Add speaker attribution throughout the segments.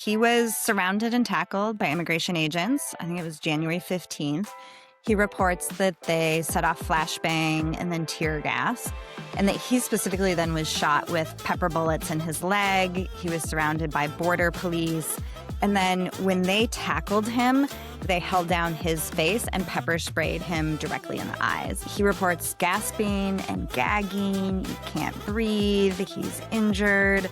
Speaker 1: He was surrounded and tackled by immigration agents. I think it was January 15th. He reports that they set off flashbang and then tear gas, and that he specifically then was shot with pepper bullets in his leg. He was surrounded by border police. And then when they tackled him, they held down his face and pepper sprayed him directly in the eyes. He reports gasping and gagging. He can't breathe. He's injured.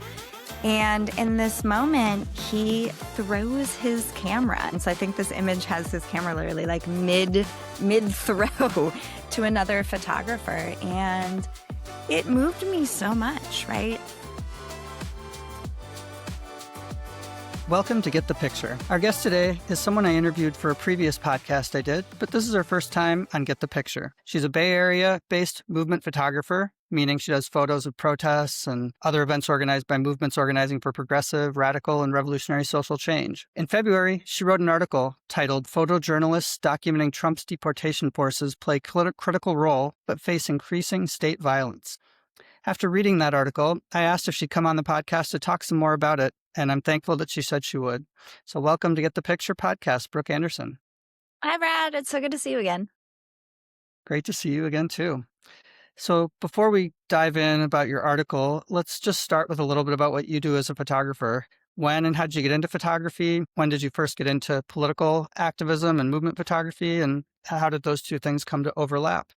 Speaker 1: And in this moment, he throws his camera. And so I think this image has his camera literally like mid-throw to another photographer. And it moved me so much, right?
Speaker 2: Welcome to Get the Picture. Our guest today is someone I interviewed for a previous podcast I did, but this is her first time on Get the Picture. She's a Bay Area-based movement photographer, meaning she does photos of protests and other events organized by movements organizing for progressive, radical, and revolutionary social change. In February, she wrote an article titled "Photojournalists Documenting Trump's Deportation Forces Play Critical Role but Face Increasing State Violence." After reading that article, I asked if she'd come on the podcast to talk some more about it, and I'm thankful that she said she would. So welcome to Get the Picture podcast, Brooke Anderson.
Speaker 1: Hi, Brad. It's so good to see you again.
Speaker 2: Great to see you again, too. So before we dive in about your article, let's just start with a little bit about what you do as a photographer. When and how did you get into photography? When did you first get into political activism and movement photography? And how did those two things come to overlap?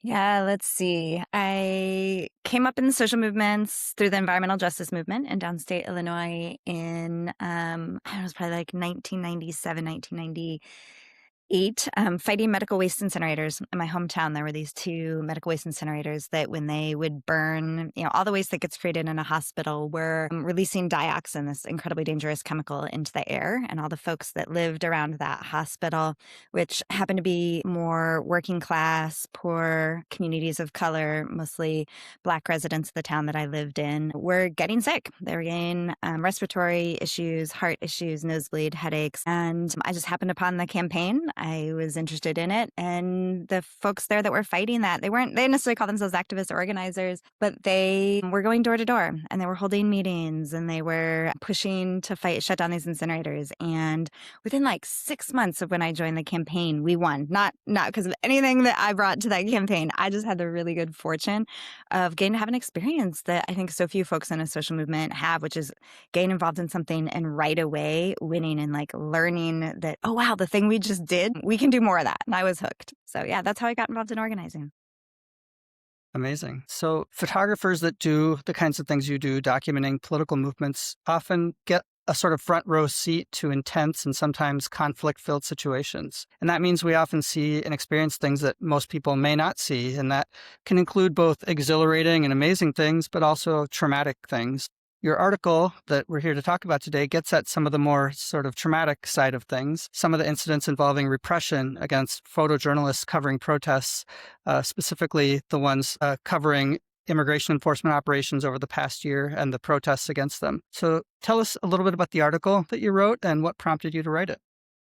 Speaker 1: Yeah, let's see. I came up in the social movements through the environmental justice movement in downstate Illinois in, I don't know, it was probably like 1997, 1998. Fighting medical waste incinerators. In my hometown, there were these two medical waste incinerators that when they would burn, all the waste that gets created in a hospital were releasing dioxin, this incredibly dangerous chemical, into the air. And all the folks that lived around that hospital, which happened to be more working class, poor communities of color, mostly Black residents of the town that I lived in, were getting sick. They were getting respiratory issues, heart issues, nosebleed, headaches. And I just happened upon the campaign. I was interested in it. And the folks there that were fighting that, they didn't necessarily call themselves activists or organizers, but they were going door to door and they were holding meetings and they were pushing to shut down these incinerators. And within like 6 months of when I joined the campaign, we won. Not because of anything that I brought to that campaign. I just had the really good fortune of getting to have an experience that I think so few folks in a social movement have, which is getting involved in something and right away winning and like learning that, oh, wow, the thing we just did, we can do more of that. And I was hooked. So yeah, that's how I got involved in organizing.
Speaker 2: Amazing. So photographers that do the kinds of things you do, documenting political movements, often get a sort of front row seat to intense and sometimes conflict-filled situations. And that means we often see and experience things that most people may not see. And that can include both exhilarating and amazing things, but also traumatic things. Your article that we're here to talk about today gets at some of the more sort of traumatic side of things, some of the incidents involving repression against photojournalists covering protests, specifically the ones covering immigration enforcement operations over the past year and the protests against them. So tell us a little bit about the article that you wrote and what prompted you to write it.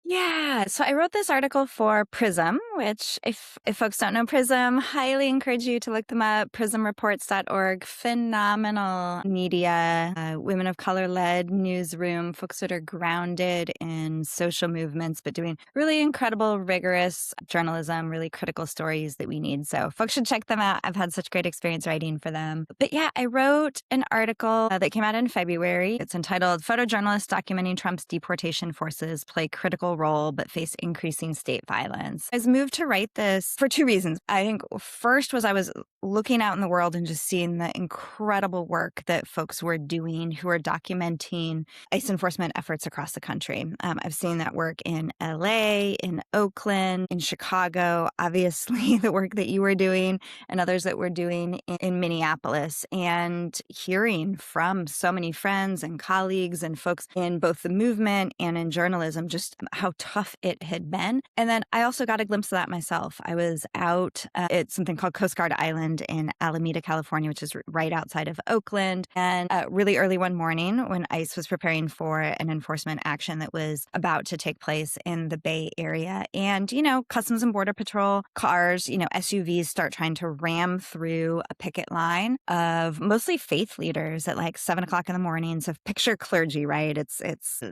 Speaker 1: Yeah, so I wrote this article for Prism, which if folks don't know Prism, highly encourage you to look them up, prismreports.org. Phenomenal media, women of color-led newsroom, folks that are grounded in social movements, but doing really incredible, rigorous journalism, really critical stories that we need. So folks should check them out. I've had such great experience writing for them. But yeah, I wrote an article that came out in February. It's entitled "Photojournalists Documenting Trump's Deportation Forces Play Critical Role but Face Increasing State Violence." I was moved to write this for two reasons. I think first was I was looking out in the world and just seeing the incredible work that folks were doing who are documenting ICE enforcement efforts across the country. I've seen that work in LA, in Oakland, in Chicago, obviously the work that you were doing and others that were doing in Minneapolis, and hearing from so many friends and colleagues and folks in both the movement and in journalism just how how tough it had been. And then I also got a glimpse of that myself. I was out at something called Coast Guard Island in Alameda, California, which is right outside of Oakland. And really early one morning when ICE was preparing for an enforcement action that was about to take place in the Bay Area. And, Customs and Border Patrol cars, SUVs start trying to ram through a picket line of mostly faith leaders at like 7 o'clock in the morning. So picture clergy, right? It's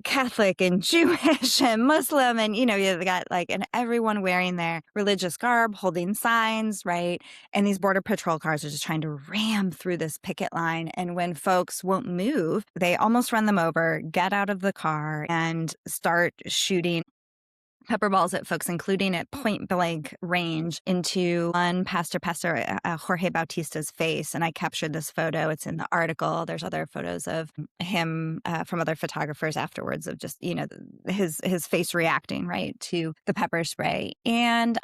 Speaker 1: Catholic and Jewish and Muslim, and you've got and everyone wearing their religious garb, holding signs, right? And these Border Patrol cars are just trying to ram through this picket line. And when folks won't move, they almost run them over, get out of the car, and start shooting pepper balls at folks, including at point blank range, into one Pastor Jorge Bautista's face. And I captured this photo. It's in the article. There's other photos of him from other photographers afterwards of just, his face reacting, right, to the pepper spray. And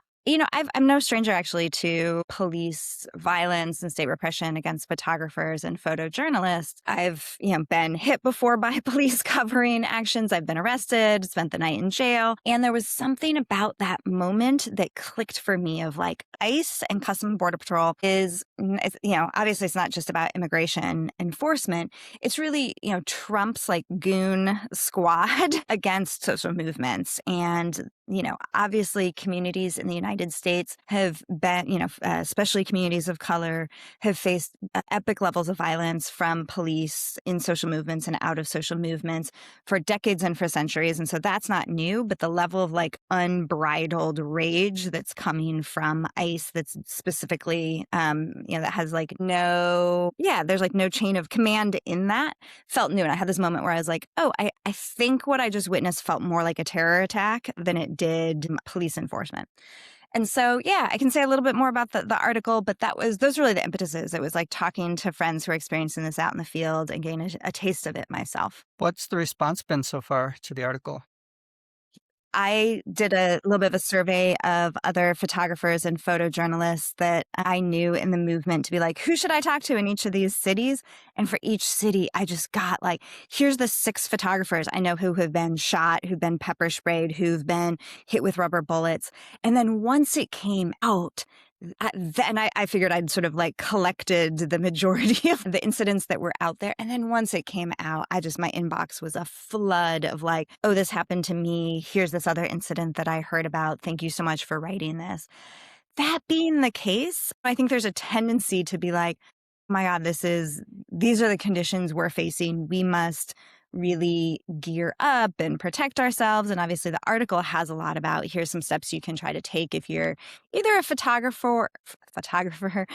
Speaker 1: I'm no stranger actually to police violence and state repression against photographers and photojournalists. I've, been hit before by police covering actions. I've been arrested, spent the night in jail. And there was something about that moment that clicked for me of ICE and Customs and Border Patrol is, obviously it's not just about immigration enforcement. It's really, Trump's goon squad against social movements. And obviously communities in the United States have been, especially communities of color, have faced epic levels of violence from police in social movements and out of social movements for decades and for centuries. And so that's not new, but the level of unbridled rage that's coming from ICE that's specifically, that has there's no chain of command in that felt new. And I had this moment where I was like, oh, I think what I just witnessed felt more like a terror attack than it did police enforcement. And so, I can say a little bit more about the article, but those were really the impetuses. It was talking to friends who are experiencing this out in the field and getting a taste of it myself.
Speaker 2: What's the response been so far to the article?
Speaker 1: I did a little bit of a survey of other photographers and photojournalists that I knew in the movement to be who should I talk to in each of these cities? And for each city, I just got here's the 6 photographers I know who have been shot, who've been pepper sprayed, who've been hit with rubber bullets. And then once it came out, then I figured I'd sort of collected the majority of the incidents that were out there. And then once it came out, my inbox was a flood of oh, this happened to me. Here's this other incident that I heard about. Thank you so much for writing this. That being the case, I think there's a tendency to be oh my God, these are the conditions we're facing. We must really gear up and protect ourselves. And obviously the article has a lot about here's some steps you can try to take if you're either a photographer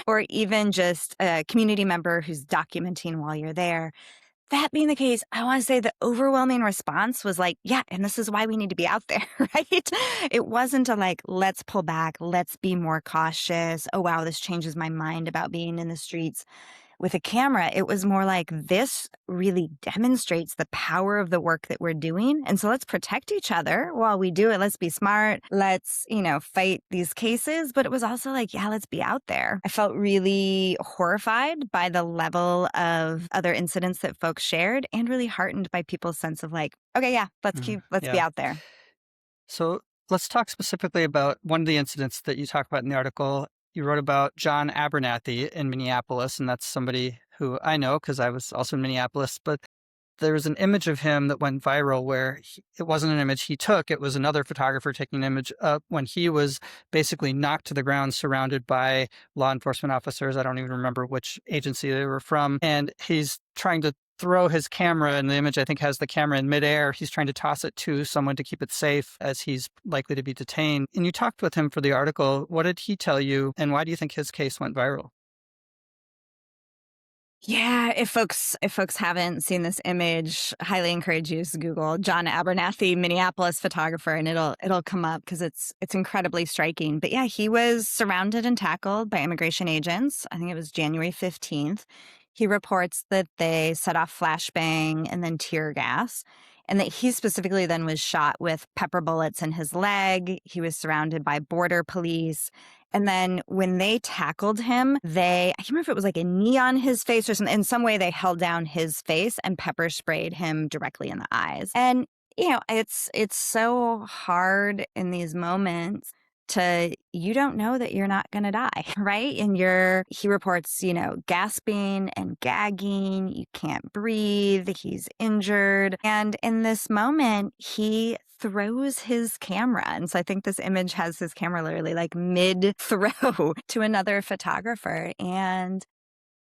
Speaker 1: or even just a community member who's documenting while you're there. That being the case, I want to say the overwhelming response was yeah, and this is why we need to be out there, right? It wasn't let's pull back, let's be more cautious. Oh, wow, this changes my mind about being in the streets with a camera. It was more this really demonstrates the power of the work that we're doing. And so let's protect each other while we do it. Let's be smart. Let's, fight these cases. But it was also let's be out there. I felt really horrified by the level of other incidents that folks shared and really heartened by people's sense of okay, yeah, let's be out there.
Speaker 2: So let's talk specifically about one of the incidents that you talk about in the article. You wrote about John Abernathy in Minneapolis, and that's somebody who I know because I was also in Minneapolis. But there was an image of him that went viral where it wasn't an image he took. It was another photographer taking an image up when he was basically knocked to the ground, surrounded by law enforcement officers. I don't even remember which agency they were from. And he's trying to throw his camera, and the image I think has the camera in midair. He's trying to toss it to someone to keep it safe as he's likely to be detained. And you talked with him for the article. What did he tell you, and why do you think his case went viral?
Speaker 1: Yeah, if folks haven't seen this image, highly encourage you to Google John Abernathy, Minneapolis photographer, and it'll come up because it's incredibly striking. But yeah, he was surrounded and tackled by immigration agents. I think it was January 15th. He reports that they set off flashbang and then tear gas, and that he specifically then was shot with pepper bullets in his leg. He was surrounded by border police. And then when they tackled him, I can't remember if it was a knee on his face or something. In some way, they held down his face and pepper sprayed him directly in the eyes. And It's so hard in these moments to you don't know that you're not going to die, right? And he reports, gasping and gagging, you can't breathe, he's injured. And in this moment, he throws his camera. And so I think this image has his camera literally like mid throw to another photographer. And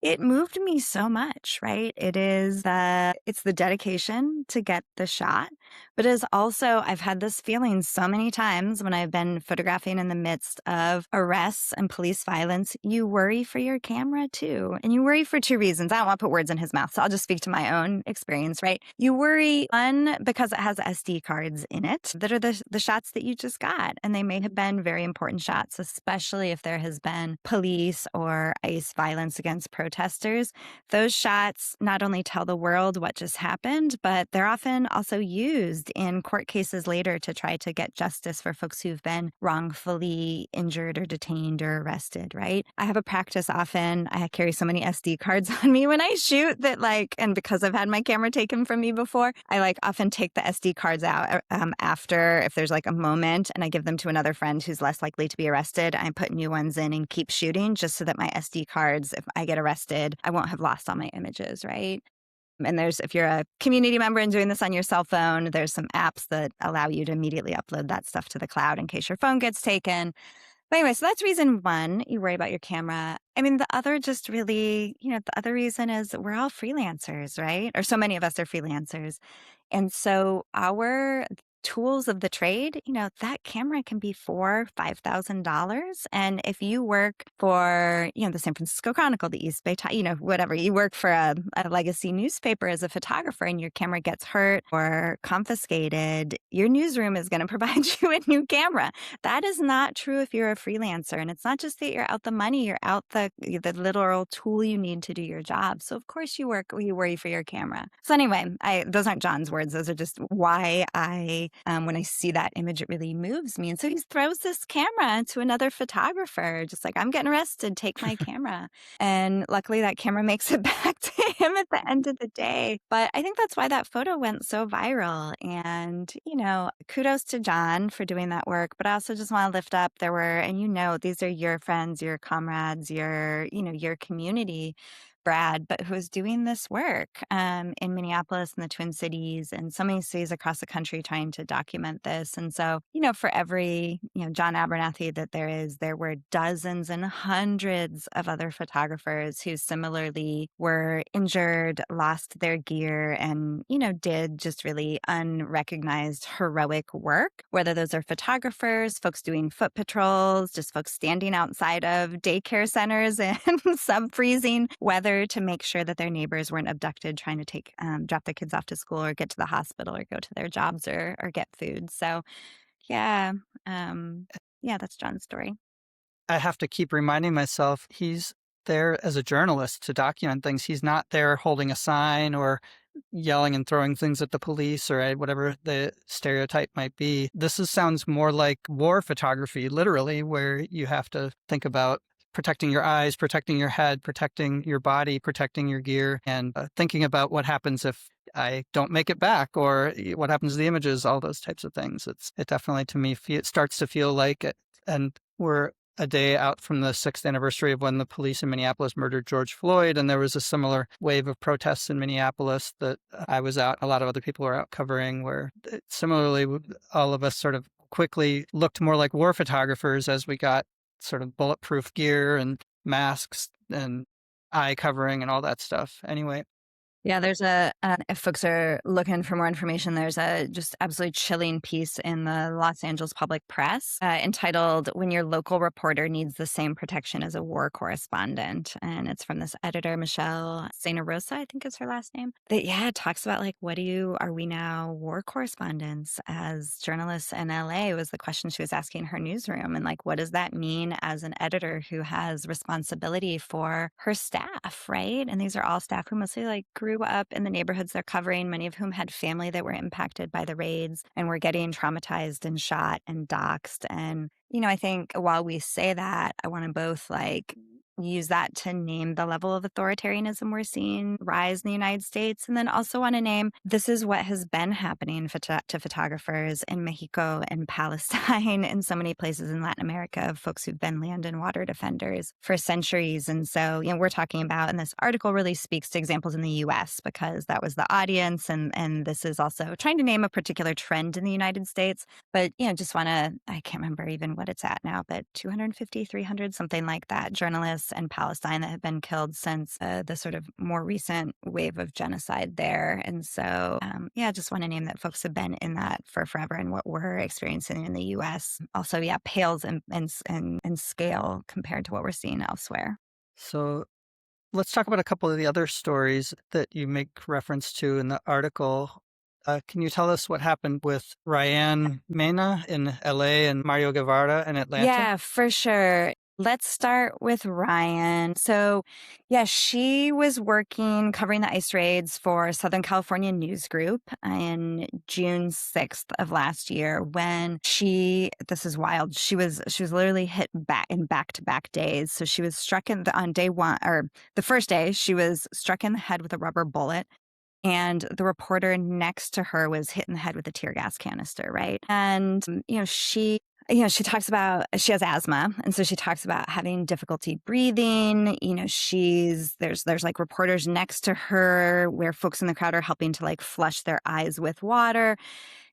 Speaker 1: it moved me so much, right? It's the dedication to get the shot, but it is also, I've had this feeling so many times when I've been photographing in the midst of arrests and police violence, you worry for your camera too. And you worry for two reasons. I don't want to put words in his mouth, so I'll just speak to my own experience, right? You worry, one, because it has SD cards in it that are the shots that you just got. And they may have been very important shots, especially if there has been police or ICE violence against protesters. Those shots not only tell the world what just happened, but they're often also used in court cases later to try to get justice for folks who've been wrongfully injured or detained or arrested, right? I have a practice often. I carry so many SD cards on me when I shoot that and because I've had my camera taken from me before, I often take the SD cards out after if there's a moment, and I give them to another friend who's less likely to be arrested. I put new ones in and keep shooting just so that my SD cards, if I get arrested, I won't have lost all my images, right? And if you're a community member and doing this on your cell phone, there's some apps that allow you to immediately upload that stuff to the cloud in case your phone gets taken. But anyway, so that's reason one, you worry about your camera. I mean, the other just really, the other reason is we're all freelancers, right? Or so many of us are freelancers. And so our tools of the trade, that camera can be $4,000, $5,000. And if you work for, the San Francisco Chronicle, the East Bay Times, whatever, you work for a legacy newspaper as a photographer and your camera gets hurt or confiscated, your newsroom is going to provide you a new camera. That is not true if you're a freelancer. And it's not just that you're out the money, you're out the literal tool you need to do your job. So of course you worry for your camera. So anyway, those aren't John's words. Those are just why when I see that image, it really moves me. And so he throws this camera to another photographer, just like, I'm getting arrested, take my camera. And luckily that camera makes it back to him at the end of the day. But I think that's why that photo went so viral. And, kudos to John for doing that work. But I also just want to lift up these are your friends, your comrades, your community, Brad, but who is doing this work in Minneapolis and the Twin Cities and so many cities across the country trying to document this. And so, for every, John Abernathy that there were dozens and hundreds of other photographers who similarly were injured, lost their gear, and, did just really unrecognized heroic work, whether those are photographers, folks doing foot patrols, just folks standing outside of daycare centers in sub-freezing weather to make sure that their neighbors weren't abducted trying to drop their kids off to school or get to the hospital or go to their jobs or get food. So yeah, that's John's story.
Speaker 2: I have to keep reminding myself he's there as a journalist to document things. He's not there holding a sign or yelling and throwing things at the police or whatever the stereotype might be. Sounds more like war photography, literally, where you have to think about protecting your eyes, protecting your head, protecting your body, protecting your gear, and thinking about what happens if I don't make it back or what happens to the images, all those types of things. It definitely, to me, it starts to feel like it. And we're a day out from the 6th anniversary of when the police in Minneapolis murdered George Floyd. And there was a similar wave of protests in Minneapolis that I was out, a lot of other people were out covering, where similarly, all of us sort of quickly looked more like war photographers as we got sort of bulletproof gear and masks and eye covering and all that stuff. Anyway.
Speaker 1: Yeah, if folks are looking for more information, there's a just absolutely chilling piece in the Los Angeles Public Press entitled When Your Local Reporter Needs the Same Protection as a War Correspondent. And it's from this editor, Michelle Santa Rosa, I think is her last name. That, it talks about are we now war correspondents as journalists in LA was the question she was asking her newsroom. And what does that mean as an editor who has responsibility for her staff, right? And these are all staff who mostly grew up in the neighborhoods they're covering, many of whom had family that were impacted by the raids and were getting traumatized and shot and doxxed. And, I think while we say that, I want to both use that to name the level of authoritarianism we're seeing rise in the United States. And then also want to name this is what has been happening to photographers in Mexico and Palestine and so many places in Latin America of folks who've been land and water defenders for centuries. And so, we're talking about, and this article really speaks to examples in the US because that was the audience. And this is also trying to name a particular trend in the United States. But, just want to, I can't remember even what it's at now, but 250, 300, something like that, journalists in Palestine that have been killed since the sort of more recent wave of genocide there. And so, just want to name that folks have been in that for forever. And what we're experiencing in the US also, pales in scale compared to what we're seeing elsewhere.
Speaker 2: So let's talk about a couple of the other stories that you make reference to in the article. Can you tell us what happened with Ryan Mena in LA and Mario Guevara in Atlanta?
Speaker 1: Yeah, for sure. Let's start with Ryan. So, she was working covering the ice raids for Southern California News Group in June 6th of last year when this is wild. She was literally hit back in back-to-back days. So she was struck on day one, or the first day, she was struck in the head with a rubber bullet. And the reporter next to her was hit in the head with a tear gas canister, right? And, she talks about she has asthma. And so she talks about having difficulty breathing. There's like reporters next to her where folks in the crowd are helping to like flush their eyes with water.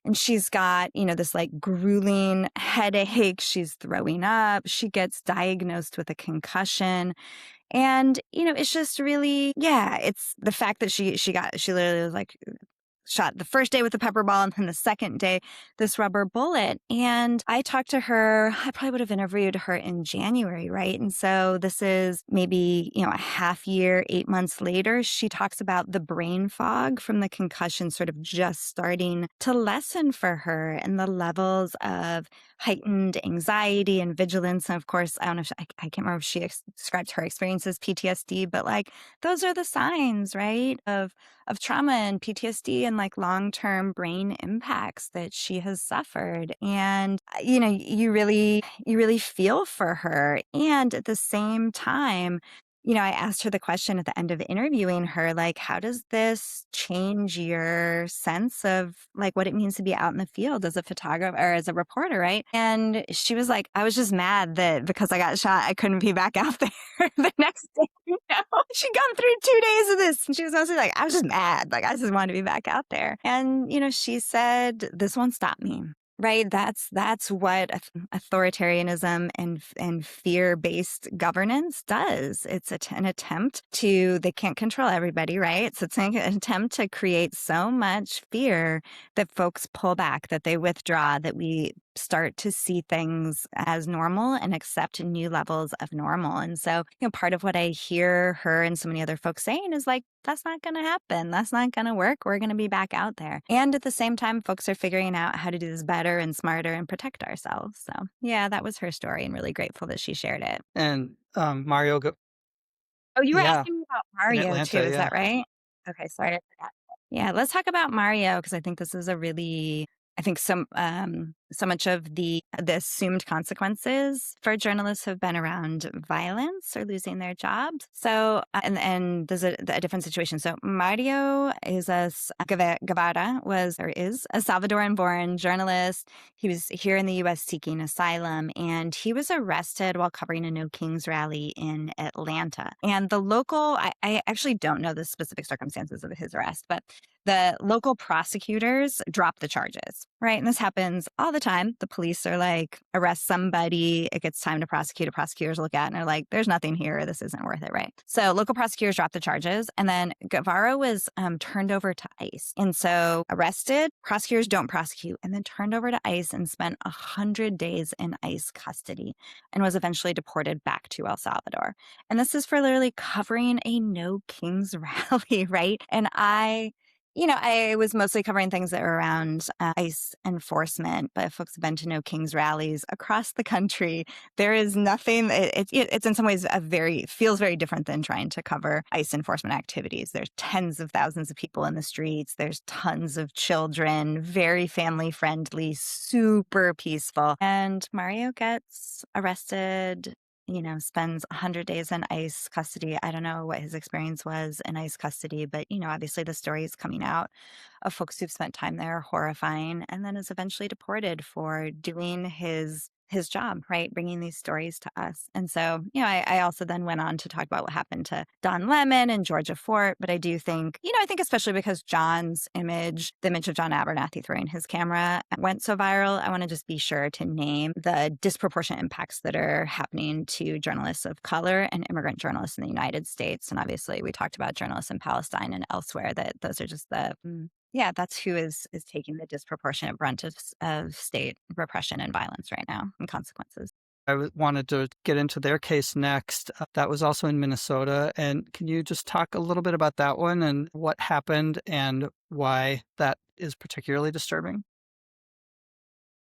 Speaker 1: And she's got, this like grueling headache. She's throwing up. She gets diagnosed with a concussion. And, it's just really, it's the fact that she literally was like shot the first day with a pepper ball and then the second day, this rubber bullet. And I talked to her, I probably would have interviewed her in January, right? And so this is maybe, a half year, 8 months later, she talks about the brain fog from the concussion sort of just starting to lessen for her and the levels of heightened anxiety and vigilance. And of course, I don't know if I can't remember if she described her experience as PTSD, but like those are the signs, right? Of trauma and PTSD and like long-term brain impacts that she has suffered. And, you really feel for her. And at the same time, I asked her the question at the end of interviewing her, like, how does this change your sense of like what it means to be out in the field as a photographer or as a reporter, right? And she was like, I was just mad that because I got shot, I couldn't be back out there the next day. She'd gone through 2 days of this. And she was mostly like, I was just mad. Like, I just wanted to be back out there. And, she said, this won't stop me. Right. That's what authoritarianism and fear-based governance does. It's an attempt they can't control everybody, right? So it's an attempt to create so much fear that folks pull back, that they withdraw, that we start to see things as normal and accept new levels of normal. And so, part of what I hear her and so many other folks saying is like, that's not going to happen. That's not going to work. We're going to be back out there. And at the same time, folks are figuring out how to do this better and smarter and protect ourselves. So that was her story and really grateful that she shared it.
Speaker 2: And
Speaker 1: Oh, you were
Speaker 2: yeah,
Speaker 1: asking me about
Speaker 2: in
Speaker 1: Mario too.
Speaker 2: Atlanta,
Speaker 1: Is
Speaker 2: yeah.
Speaker 1: that right? Okay. Sorry, I forgot. Yeah, let's talk about Mario because I think this is I think so much of the assumed consequences for journalists have been around violence or losing their jobs. So and there's a different situation. So Mario Guevara is a Salvadoran-born journalist. He was here in the U.S. seeking asylum, and he was arrested while covering a No Kings rally in Atlanta. And the local, I actually don't know the specific circumstances of his arrest, but the local prosecutors dropped the charges, right? And this happens all the time. The police are like, arrest somebody. It gets time to prosecute. Prosecutors look at it and they're like, there's nothing here. This isn't worth it, right? So local prosecutors dropped the charges. And then Guevara was turned over to ICE. And so arrested, prosecutors don't prosecute, and then turned over to ICE and spent 100 days in ICE custody and was eventually deported back to El Salvador. And this is for literally covering a No Kings rally, right? And I was mostly covering things that were around ICE enforcement, but folks have been to No Kings rallies across the country. There is nothing, it's in some ways feels very different than trying to cover ICE enforcement activities. There's tens of thousands of people in the streets. There's tons of children, very family friendly, super peaceful. And Mario gets arrested spends 100 days in ICE custody. I don't know what his experience was in ICE custody, but, obviously the stories coming out of folks who've spent time there are horrifying, and then is eventually deported for doing his job, right? Bringing these stories to us. And so, I also then went on to talk about what happened to Don Lemon and Georgia Fort. But I do think, I think especially because John's image, the image of John Abernathy throwing his camera went so viral, I want to just be sure to name the disproportionate impacts that are happening to journalists of color and immigrant journalists in the United States. And obviously we talked about journalists in Palestine and elsewhere, that those are just yeah, that's who is taking the disproportionate brunt of state repression and violence right now and consequences.
Speaker 2: Wanted to get into their case next. That was also in Minnesota. And can you just talk a little bit about that one and what happened and why that is particularly disturbing?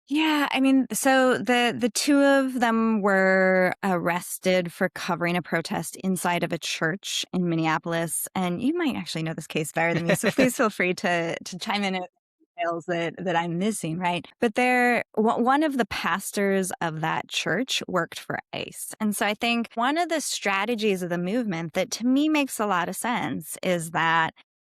Speaker 1: Yeah, I mean, so the two of them were arrested for covering a protest inside of a church in Minneapolis, and you might actually know this case better than me, so please feel free to chime in at details that I'm missing, right? But one of the pastors of that church worked for ICE, and so I think one of the strategies of the movement that to me makes a lot of sense is that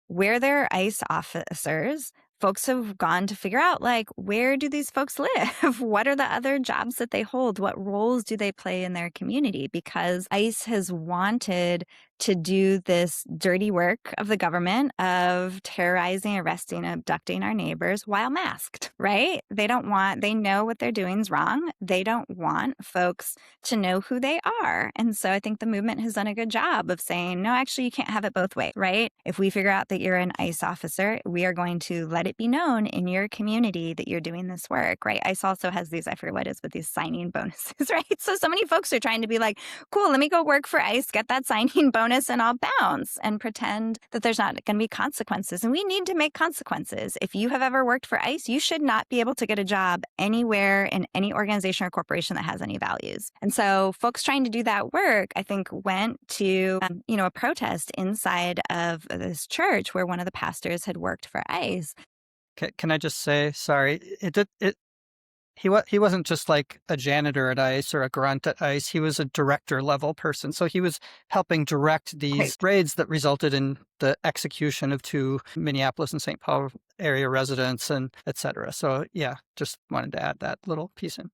Speaker 1: where there are ICE officers, folks have gone to figure out, like, where do these folks live? What are the other jobs that they hold? What roles do they play in their community? Because ICE has wanted to do this dirty work of the government of terrorizing, arresting, abducting our neighbors while masked, right? They know what they're doing is wrong. They don't want folks to know who they are. And so I think the movement has done a good job of saying, no, actually, you can't have it both ways, right? If we figure out that you're an ICE officer, we are going to let it be known in your community that you're doing this work, right? ICE also has these, I forget what it is, but these signing bonuses, right? So many folks are trying to be like, cool, let me go work for ICE, get that signing bonus, and I'll bounce and pretend that there's not going to be consequences. And we need to make consequences. If you have ever worked for ICE, you should not be able to get a job anywhere in any organization or corporation that has any values. And so folks trying to do that work, I think, went to, a protest inside of this church where one of the pastors had worked for ICE.
Speaker 2: Can I just say, sorry, he wasn't just like a janitor at ICE or a grunt at ICE. He was a director level person. So he was helping direct these
Speaker 1: Right.
Speaker 2: raids that resulted in the execution of two Minneapolis and St. Paul area residents and et cetera. So yeah, just wanted to add that little piece in.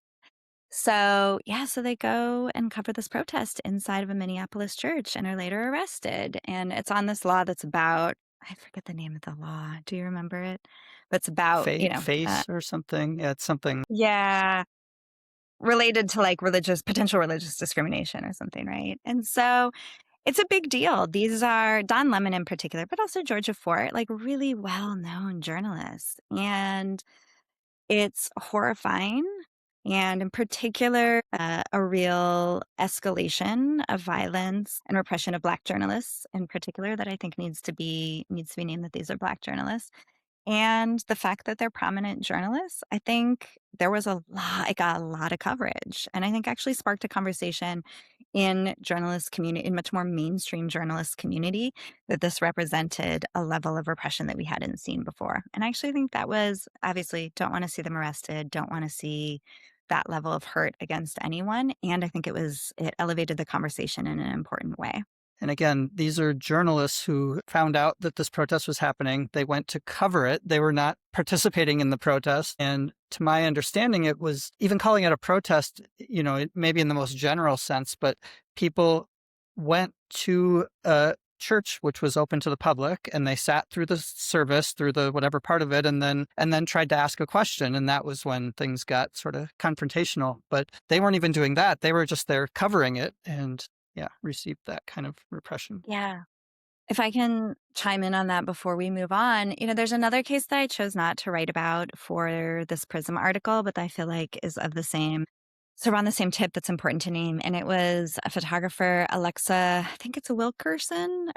Speaker 1: So, yeah, so they go and cover this protest inside of a Minneapolis church and are later arrested. And it's on this law that's about, I forget the name of the law. Do you remember it? But it's about,
Speaker 2: Face or something. Yeah, it's something.
Speaker 1: yeah, related to like potential religious discrimination or something, right? And so it's a big deal. These are Don Lemon in particular, but also Georgia Fort, like really well known journalists. And it's horrifying, and in particular, a real escalation of violence and repression of Black journalists in particular that I think needs to be named that these are Black journalists. And the fact that they're prominent journalists, I think there was it got a lot of coverage. And I think actually sparked a conversation in journalist community, in much more mainstream journalist community, that this represented a level of repression that we hadn't seen before. And I actually think that was obviously don't want to see them arrested, don't want to see that level of hurt against anyone. And I think it elevated the conversation in an important way.
Speaker 2: And again, these are journalists who found out that this protest was happening. They went to cover it. They were not participating in the protest. And to my understanding, it was even calling it a protest, maybe in the most general sense, but people went to a church which was open to the public and they sat through the service, through the whatever part of it, and then tried to ask a question. And that was when things got sort of confrontational. But they weren't even doing that. They were just there covering it and yeah, received that kind of repression.
Speaker 1: Yeah. If I can chime in on that before we move on, there's another case that I chose not to write about for this Prism article, but that I feel like is of the same, sort of on the same tip that's important to name. And it was a photographer, Alexa, I think it's Wilkinson,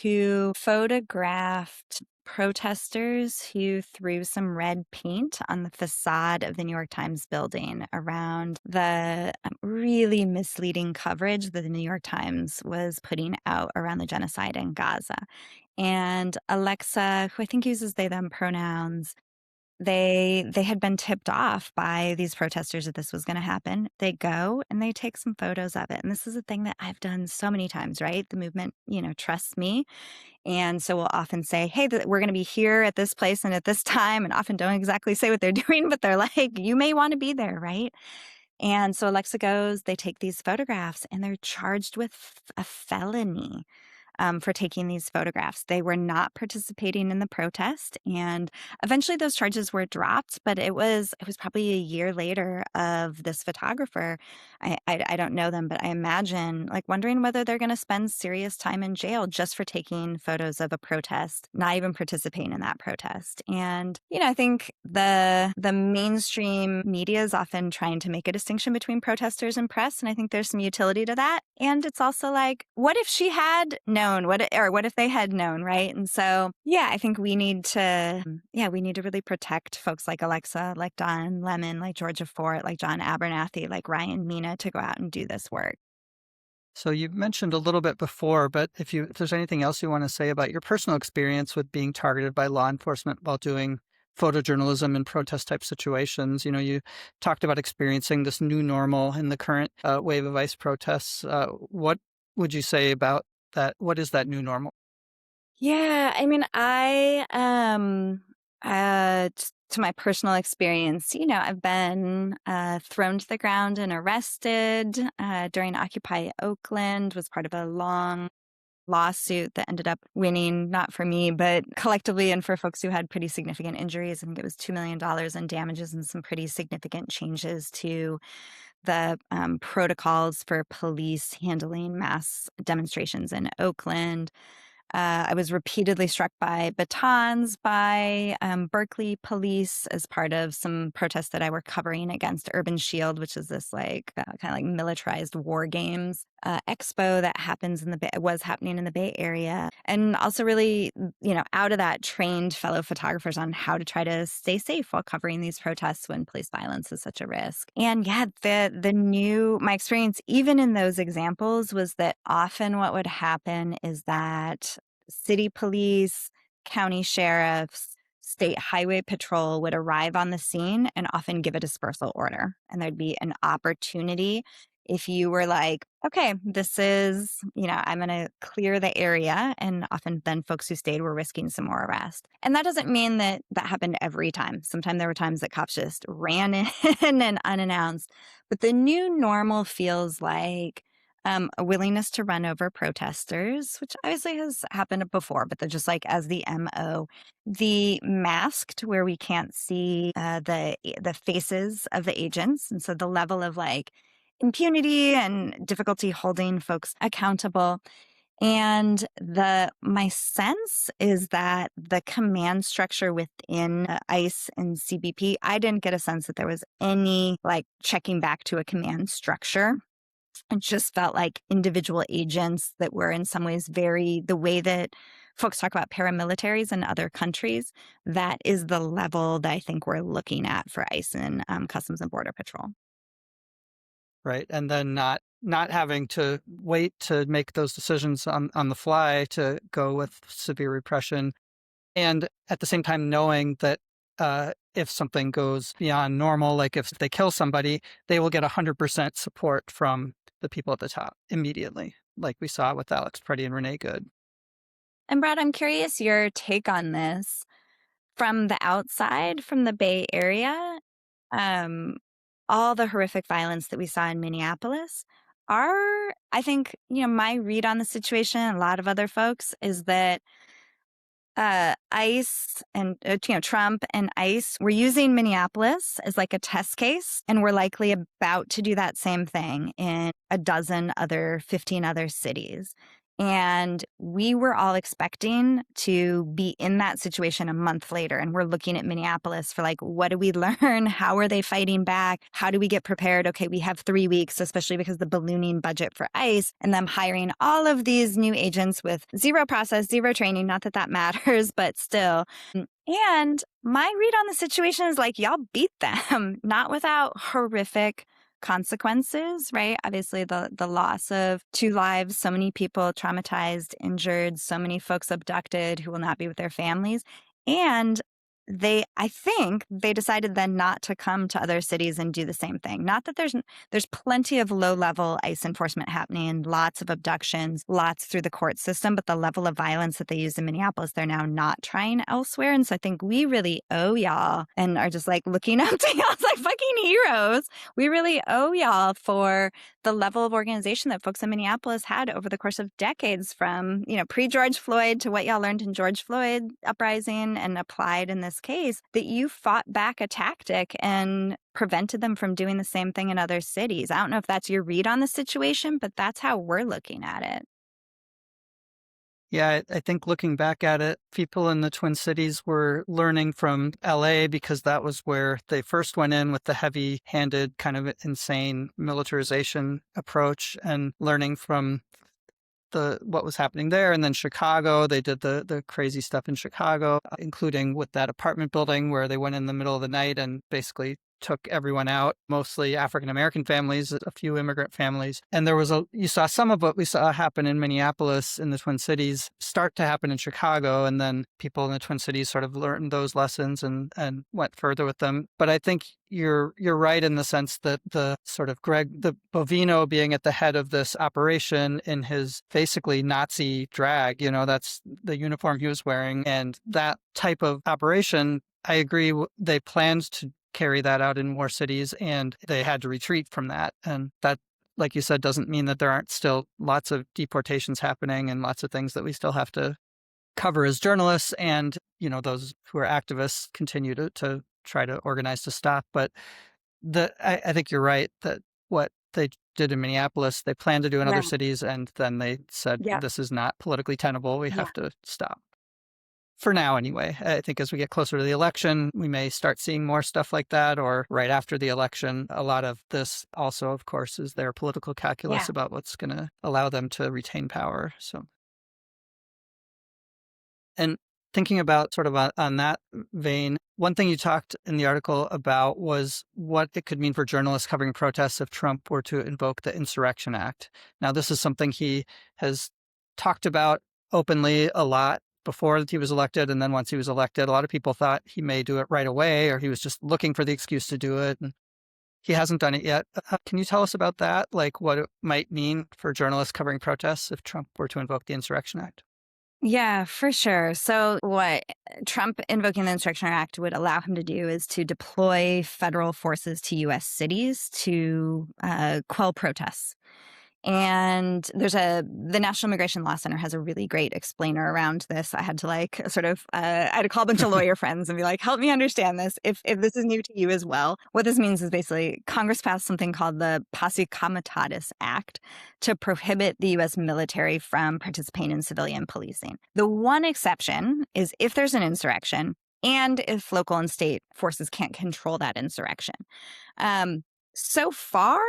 Speaker 1: who photographed protesters who threw some red paint on the facade of the New York Times building around the really misleading coverage that the New York Times was putting out around the genocide in Gaza. And Alexa, who I think uses they, them pronouns, they had been tipped off by these protesters that this was going to happen. They go and they take some photos of it. And this is a thing that I've done so many times, right? The movement, trusts me. And so we'll often say, hey, we're going to be here at this place and at this time, and often don't exactly say what they're doing, but they're like, you may want to be there, right? And so Alexa goes, they take these photographs and they're charged with a felony for taking these photographs. They were not participating in the protest, and eventually those charges were dropped. But it was probably a year later of this photographer. I don't know them, but I imagine like wondering whether they're going to spend serious time in jail just for taking photos of a protest, not even participating in that protest. And I think the mainstream media is often trying to make a distinction between protesters and press, and I think there's some utility to that. And it's also like, what if she had known? What if they had known, right? And so, I think we need to really protect folks like Alexa, like Don Lemon, like Georgia Fort, like John Abernathy, like Ryan Mina to go out and do this work.
Speaker 2: So you mentioned a little bit before, but if there's anything else you want to say about your personal experience with being targeted by law enforcement while doing photojournalism in protest type situations, you talked about experiencing this new normal in the current wave of ICE protests. What would you say about that? What is that new normal?
Speaker 1: Yeah, I mean, to my personal experience, I've been thrown to the ground and arrested during Occupy Oakland, was part of a long lawsuit that ended up winning, not for me, but collectively and for folks who had pretty significant injuries. I think it was $2 million in damages and some pretty significant changes to the protocols for police handling mass demonstrations in Oakland. I was repeatedly struck by batons by Berkeley police as part of some protests that I were covering against Urban Shield, which is this like kind of like militarized war games expo that was happening in the Bay Area, and also really out of that trained fellow photographers on how to try to stay safe while covering these protests when police violence is such a risk. And my experience even in those examples was that often what would happen is that city police, county sheriffs, state highway patrol would arrive on the scene and often give a dispersal order. And there'd be an opportunity if you were like, okay, this is, I'm going to clear the area. And often then folks who stayed were risking some more arrest. And that doesn't mean that that happened every time. Sometimes there were times that cops just ran in and unannounced. But the new normal feels like a willingness to run over protesters, which obviously has happened before, but they're just like as the MO. The masked, where we can't see the faces of the agents, and so the level of like impunity and difficulty holding folks accountable. And my sense is that the command structure within ICE and CBP, I didn't get a sense that there was any like checking back to a command structure. It just felt like individual agents that were in some ways the way that folks talk about paramilitaries in other countries, that is the level that I think we're looking at for ICE and Customs and Border Patrol.
Speaker 2: Right. And then not having to wait to make those decisions on the fly to go with severe repression. And at the same time, knowing that if something goes beyond normal, like if they kill somebody, they will get 100% support from the people at the top immediately, like we saw with Alex Preddy and Renee Good.
Speaker 1: And Brad, I'm curious your take on this from the outside, from the Bay Area. Um, all the horrific violence that we saw in Minneapolis I think, my read on the situation, a lot of other folks, is that ICE and Trump and ICE were using Minneapolis as like a test case, and we're likely about to do that same thing in 15 other cities. And we were all expecting to be in that situation a month later. And we're looking at Minneapolis for like, what do we learn? How are they fighting back? How do we get prepared? Okay, we have 3 weeks, especially because the ballooning budget for ICE and them hiring all of these new agents with zero process, zero training. Not that that matters, but still. And my read on the situation is like, y'all beat them, not without horrific consequences, right? Obviously, the loss of 2 lives, so many people traumatized, injured, so many folks abducted who will not be with their families. And I think they decided then not to come to other cities and do the same thing. Not that there's plenty of low-level ICE enforcement happening, lots of abductions, lots through the court system, but the level of violence that they used in Minneapolis, they're now not trying elsewhere. And so I think we really owe y'all, and are just like looking up to y'all as like fucking heroes. We really owe y'all for the level of organization that folks in Minneapolis had over the course of decades, from, pre-George Floyd to what y'all learned in George Floyd uprising and applied in this case, that you fought back a tactic and prevented them from doing the same thing in other cities. I don't know if that's your read on the situation, but that's how we're looking at it.
Speaker 2: Yeah, I think looking back at it, people in the Twin Cities were learning from LA because that was where they first went in with the heavy-handed, kind of insane militarization approach, and learning from what was happening there. And then Chicago, they did the crazy stuff in Chicago, including with that apartment building where they went in the middle of the night and basically took everyone out, mostly African-American families, a few immigrant families. And you saw some of what we saw happen in Minneapolis in the Twin Cities start to happen in Chicago. And then people in the Twin Cities sort of learned those lessons and went further with them. But I think you're right in the sense that the sort of the Bovino being at the head of this operation in his basically Nazi drag, that's the uniform he was wearing. And that type of operation, I agree, they planned to carry that out in more cities, and they had to retreat from that. And that, like you said, doesn't mean that there aren't still lots of deportations happening and lots of things that we still have to cover as journalists. And, those who are activists continue to try to organize to stop. But I think you're right that what they did in Minneapolis, they planned to do in
Speaker 1: Yeah.
Speaker 2: other cities, and then they said,
Speaker 1: Yeah.
Speaker 2: this is not politically tenable. We
Speaker 1: Yeah.
Speaker 2: have to stop. For now, anyway. I think as we get closer to the election, we may start seeing more stuff like that, or right after the election. A lot of this also, of course, is their political calculus about what's going to allow them to retain power. So, and thinking about sort of on that vein, one thing you talked in the article about was what it could mean for journalists covering protests if Trump were to invoke the Insurrection Act. Now, this is something he has talked about openly a lot before he was elected. And then once he was elected, a lot of people thought he may do it right away, or he was just looking for the excuse to do it. And he hasn't done it yet. Can you tell us about that? Like what it might mean for journalists covering protests if Trump were to invoke the Insurrection Act?
Speaker 1: Yeah, for sure. So what Trump invoking the Insurrection Act would allow him to do is to deploy federal forces to U.S. cities to quell protests. And the National Immigration Law Center has a really great explainer around this. I had to I had to call a bunch of lawyer friends and be like, help me understand this if this is new to you as well. What this means is basically Congress passed something called the Posse Comitatus Act to prohibit the U.S. military from participating in civilian policing. The one exception is if there's an insurrection and if local and state forces can't control that insurrection. So far,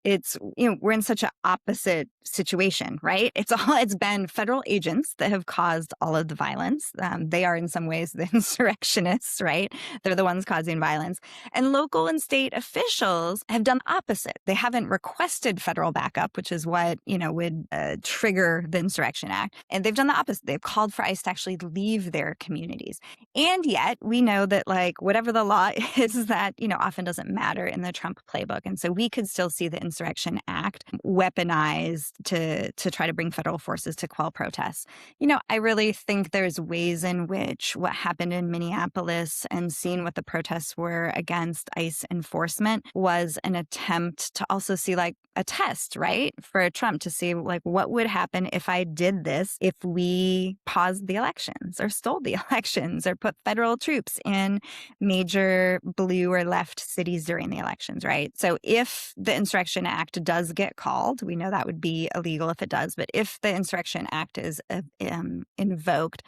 Speaker 1: it's, we're in such an opposite situation, right? It's been federal agents that have caused all of the violence. They are in some ways the insurrectionists, right? They're the ones causing violence. And local and state officials have done the opposite. They haven't requested federal backup, which is what, would trigger the Insurrection Act. And they've done the opposite. They've called for ICE to actually leave their communities. And yet we know that whatever the law is, that, often doesn't matter in the Trump playbook. And so we could still see the Insurrection Act weaponized to try to bring federal forces to quell protests. I really think there's ways in which what happened in Minneapolis and seeing what the protests were against ICE enforcement was an attempt to also see a test, right? For Trump to see what would happen if I did this, if we paused the elections or stole the elections or put federal troops in major blue or left cities during the elections, right? So if the Insurrection Act does get called, we know that would be illegal if it does, but if the Insurrection Act is invoked,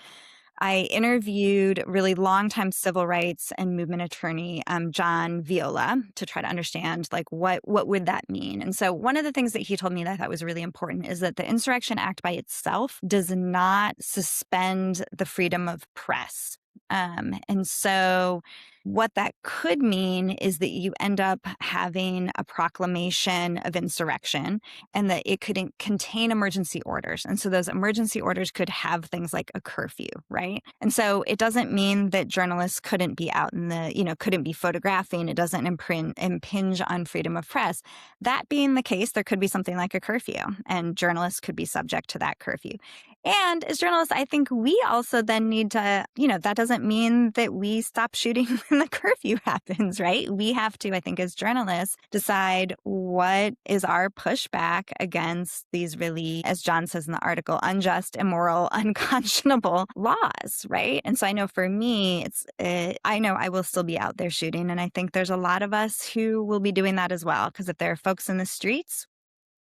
Speaker 1: I interviewed really longtime civil rights and movement attorney John Viola to try to understand what would that mean. And so one of the things that he told me that I thought was really important is that the Insurrection Act by itself does not suspend the freedom of press. And so What that could mean is that you end up having a proclamation of insurrection and that it could contain emergency orders. And so those emergency orders could have things like a curfew, right? And so it doesn't mean that journalists couldn't be out in the, couldn't be photographing. It doesn't impinge on freedom of press. That being the case, there could be something like a curfew, and journalists could be subject to that curfew. And as journalists, I think we also then need to, that doesn't mean that we stop shooting when the curfew happens, right? We have to, I think, as journalists, decide what is our pushback against these really, as John says in the article, unjust, immoral, unconscionable laws, right? And so I know for me, I know I will still be out there shooting. And I think there's a lot of us who will be doing that as well. Because if there are folks in the streets,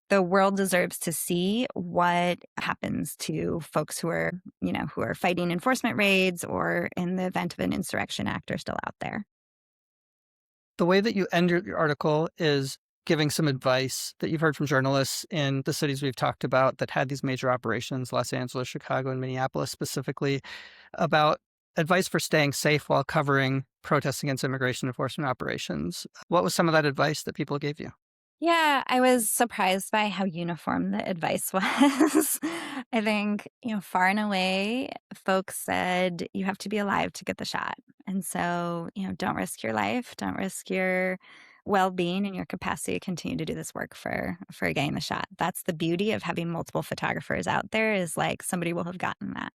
Speaker 1: the world deserves to see what happens to folks who are, who are fighting enforcement raids or in the event of an insurrection act are still out there.
Speaker 2: The way that you end your article is giving some advice that you've heard from journalists in the cities we've talked about that had these major operations, Los Angeles, Chicago, and Minneapolis specifically, about advice for staying safe while covering protests against immigration enforcement operations. What was some of that advice that people gave you?
Speaker 1: Yeah, I was surprised by how uniform the advice was. I think, far and away, folks said you have to be alive to get the shot. And so, don't risk your life, don't risk your well-being and your capacity to continue to do this work for getting the shot. That's the beauty of having multiple photographers out there, is like somebody will have gotten that.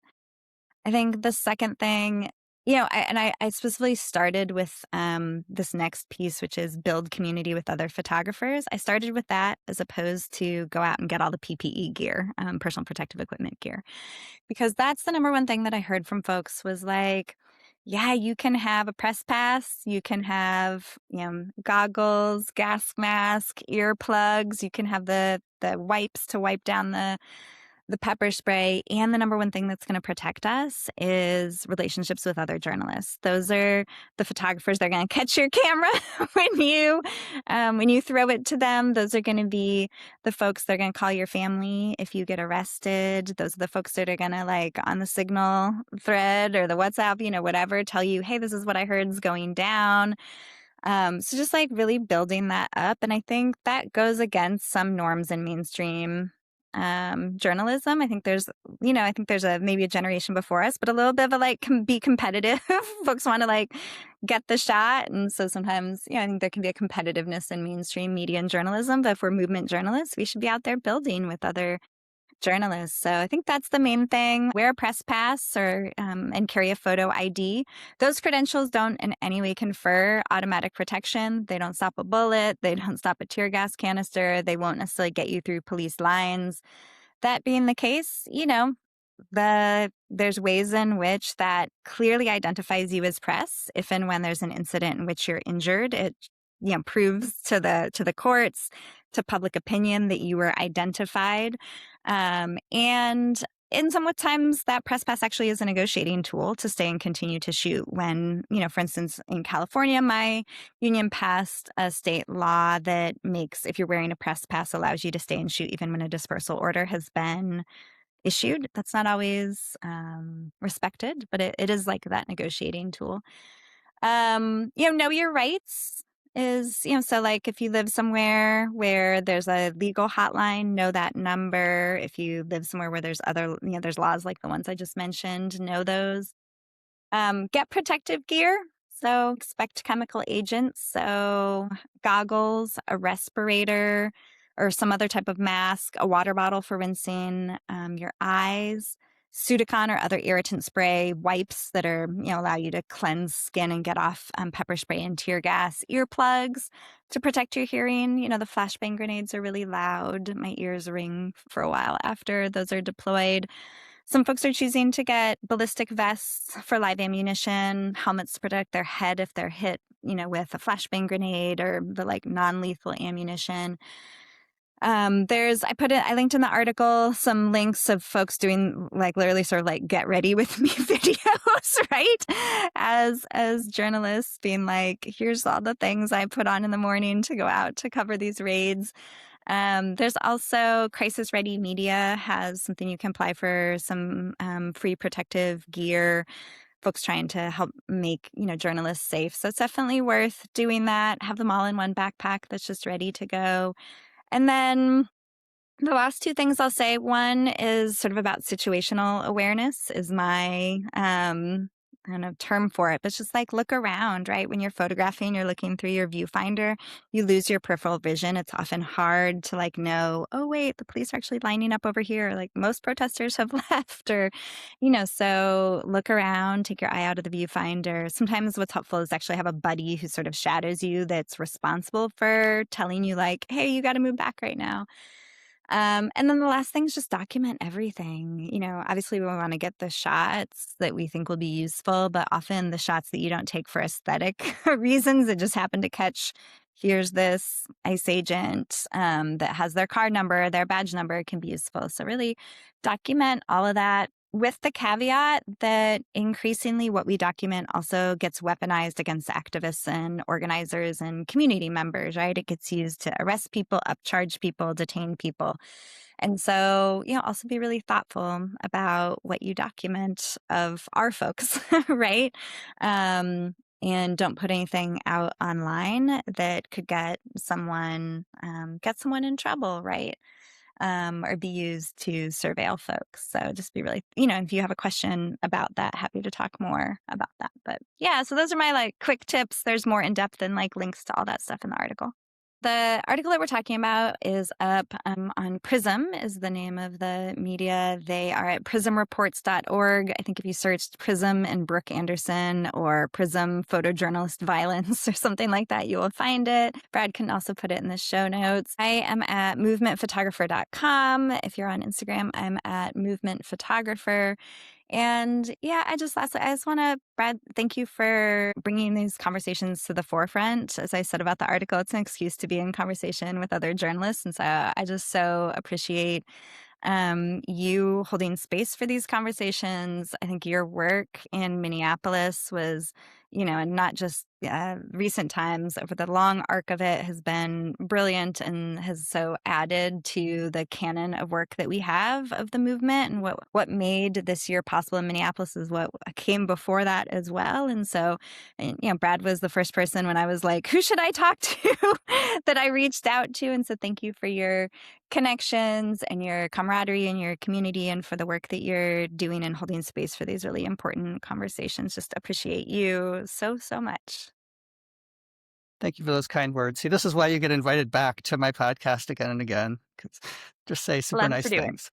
Speaker 1: I think the second thing, I specifically started with this next piece, which is build community with other photographers. I started with that as opposed to go out and get all the PPE gear, personal protective equipment gear, because that's the number one thing that I heard from folks was like, yeah, you can have a press pass, you can have goggles, gas mask, earplugs, you can have the wipes to wipe down the pepper spray, and the number one thing that's going to protect us is relationships with other journalists. Those are the photographers that are going to catch your camera when you throw it to them. Those are going to be the folks that are going to call your family if you get arrested. Those are the folks that are going to, like, on the Signal thread or the WhatsApp, whatever, tell you, hey, this is what I heard is going down. So just like really building that up. And I think that goes against some norms in mainstream journalism. I think there's maybe a generation before us, but a little bit of a be competitive. Folks want to get the shot. And so sometimes, I think there can be a competitiveness in mainstream media and journalism. But if we're movement journalists, we should be out there building with other journalists. So I think that's the main thing. Wear a press pass and carry a photo ID. Those credentials don't in any way confer automatic protection. They don't stop a bullet. They don't stop a tear gas canister. They won't necessarily get you through police lines. That being the case, there's ways in which that clearly identifies you as press. If and when there's an incident in which you're injured, it proves to the courts, to public opinion, that you were identified. And in sometimes that press pass actually is a negotiating tool to stay and continue to shoot when, for instance, in California, my union passed a state law that makes, if you're wearing a press pass, allows you to stay and shoot even when a dispersal order has been issued. That's not always respected, but it is like that negotiating tool. Know your rights is, so like if you live somewhere where there's a legal hotline, know that number. If you live somewhere where there's other, there's laws like the ones I just mentioned, know those. Get protective gear. So expect chemical agents. So goggles, a respirator, or some other type of mask, a water bottle for rinsing your eyes, Sudocon or other irritant spray, wipes that are, allow you to cleanse skin and get off pepper spray and tear gas, earplugs to protect your hearing. The flashbang grenades are really loud. My ears ring for a while after those are deployed. Some folks are choosing to get ballistic vests for live ammunition, helmets to protect their head if they're hit, with a flashbang grenade or the non-lethal ammunition. I linked in the article some links of folks doing literally sort of get ready with me videos, right? As journalists being here's all the things I put on in the morning to go out to cover these raids. There's also Crisis Ready Media has something you can apply for some free protective gear. folks trying to help make, journalists safe. So it's definitely worth doing that. Have them all in one backpack that's just ready to go. And then the last two things I'll say, one is sort of about situational awareness is my kind of term for it, but it's just like look around, right? When you're photographing, you're looking through your viewfinder, you lose your peripheral vision. It's often hard to know, oh wait, the police are actually lining up over here. Like most protesters have left or, so look around, take your eye out of the viewfinder. Sometimes what's helpful is actually have a buddy who sort of shadows you that's responsible for telling you hey, you got to move back right now. And then the last thing is just document everything. Obviously we want to get the shots that we think will be useful, but often the shots that you don't take for aesthetic reasons that just happen to catch, here's this ICE agent that has their card number, their badge number can be useful. So really document all of that with the caveat that increasingly what we document also gets weaponized against activists and organizers and community members, right? It gets used to arrest people, upcharge people, detain people. And so, also be really thoughtful about what you document of our folks, right? And don't put anything out online that could get someone in trouble, right? Or be used to surveil folks. So just be really, if you have a question about that, happy to talk more about that. But yeah, so those are my quick tips. There's more in depth and links to all that stuff in the article. The article that we're talking about is up on Prism is the name of the media. They are at prismreports.org. I think if you searched Prism and Brooke Anderson or Prism photojournalist violence or something like that, you will find it. Brad can also put it in the show notes. I am at movementphotographer.com. If you're on Instagram, I'm at movementphotographer. And yeah, I just want to, Brad, thank you for bringing these conversations to the forefront. As I said about the article, it's an excuse to be in conversation with other journalists. And so I just so appreciate you holding space for these conversations. I think your work in Minneapolis was, and not just recent times, over the long arc of it has been brilliant and has so added to the canon of work that we have of the movement. And what made this year possible in Minneapolis is what came before that as well. And so, Brad was the first person when I was like, who should I talk to that I reached out to. And so thank you for your connections and your camaraderie and your community and for the work that you're doing and holding space for these really important conversations. Just appreciate you so, so much.
Speaker 2: Thank you for those kind words. See, this is why you get invited back to my podcast again and again. Just say super
Speaker 1: Love
Speaker 2: nice
Speaker 1: to do it.
Speaker 2: things.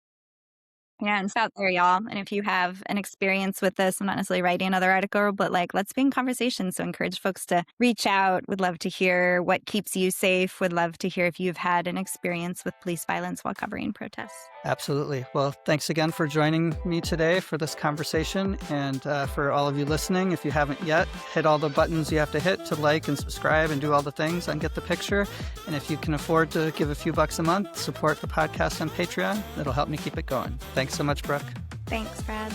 Speaker 1: Yeah, and it's out there, y'all. And if you have an experience with this, I'm not necessarily writing another article, but let's be in conversation. So encourage folks to reach out. Would love to hear what keeps you safe. Would love to hear if you've had an experience with police violence while covering protests.
Speaker 2: Absolutely. Well, thanks again for joining me today for this conversation. And for all of you listening, if you haven't yet, hit all the buttons you have to hit to like and subscribe and do all the things on Get the Picture. And if you can afford to give a few bucks a month, support the podcast on Patreon. That'll help me keep it going. Thanks so much, Brooke.
Speaker 1: Thanks, Brad.